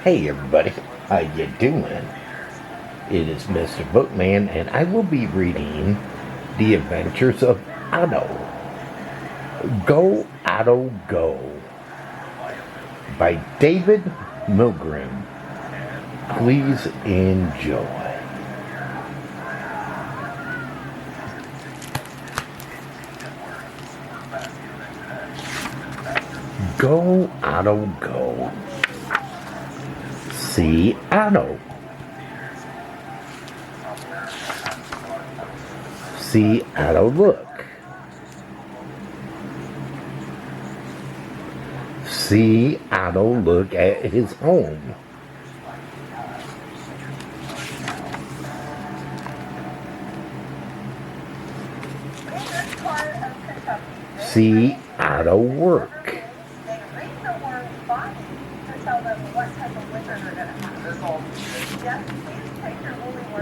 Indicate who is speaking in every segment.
Speaker 1: Hey everybody, how you doing? It is Mr. Bookman, and I will be reading The Adventures of Otto. Go, Otto, go, by David Milgrim. Please enjoy. Go, Otto, go. See Otto. See Otto look. See Otto look at his home. See Otto work.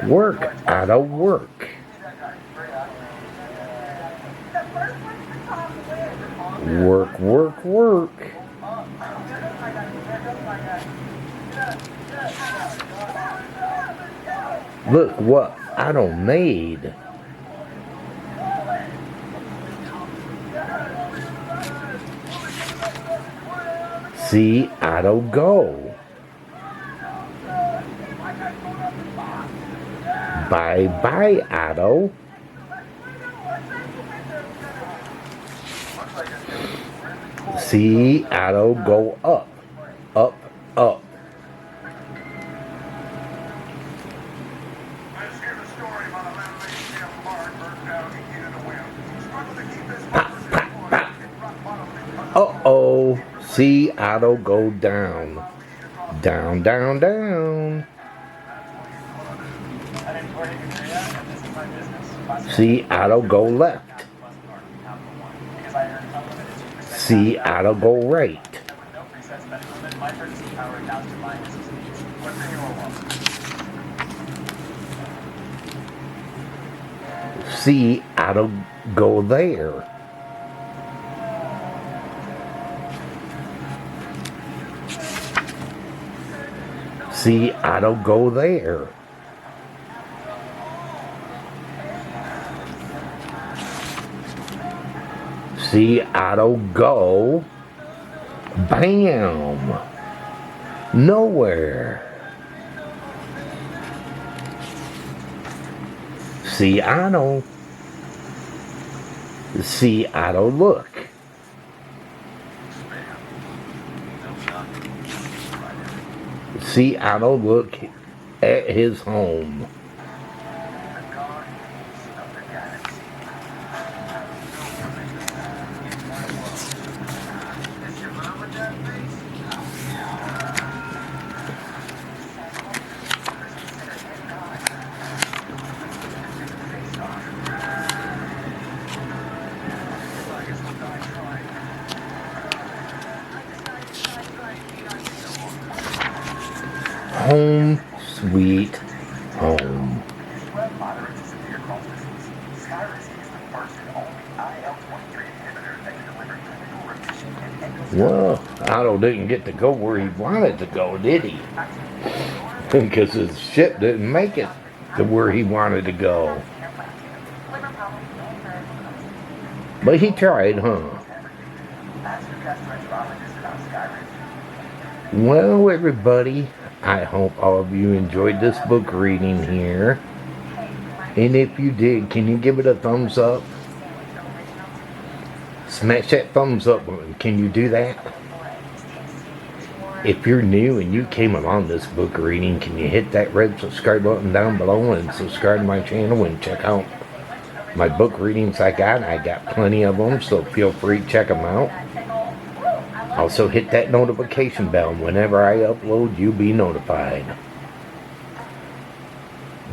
Speaker 1: Work, Otto, work. Work, work, work. Look what Otto made. See Otto go. Bye-bye, Otto. See Otto go up, up, up. Pop, pop, pop. Uh-oh. See Otto go down. Down, down, down. See Otto go left. See Otto go right. See Otto go there. See Otto go there. See Otto go, bam, nowhere. See Otto. See Otto look. See Otto look at his home. Home, sweet home. Well, Otto didn't get to go where he wanted to go, did he? Because his ship didn't make it to where he wanted to go. But he tried, huh? Well, everybody, I hope all of you enjoyed this book reading here. And if you did, can you give it a thumbs up? Smash that thumbs up button. Can you do that? If you're new and you came along this book reading, can you hit that red subscribe button down below and subscribe to my channel and check out my book readings I got plenty of them, so feel free to check them out. Also hit that notification bell. Whenever I upload, you'll be notified.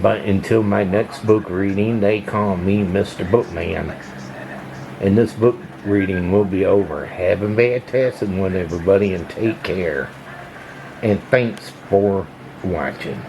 Speaker 1: But until my next book reading, they call me Mr. Bookman. And this book reading will be over. Have a fantastic one, everybody, and take care. And thanks for watching.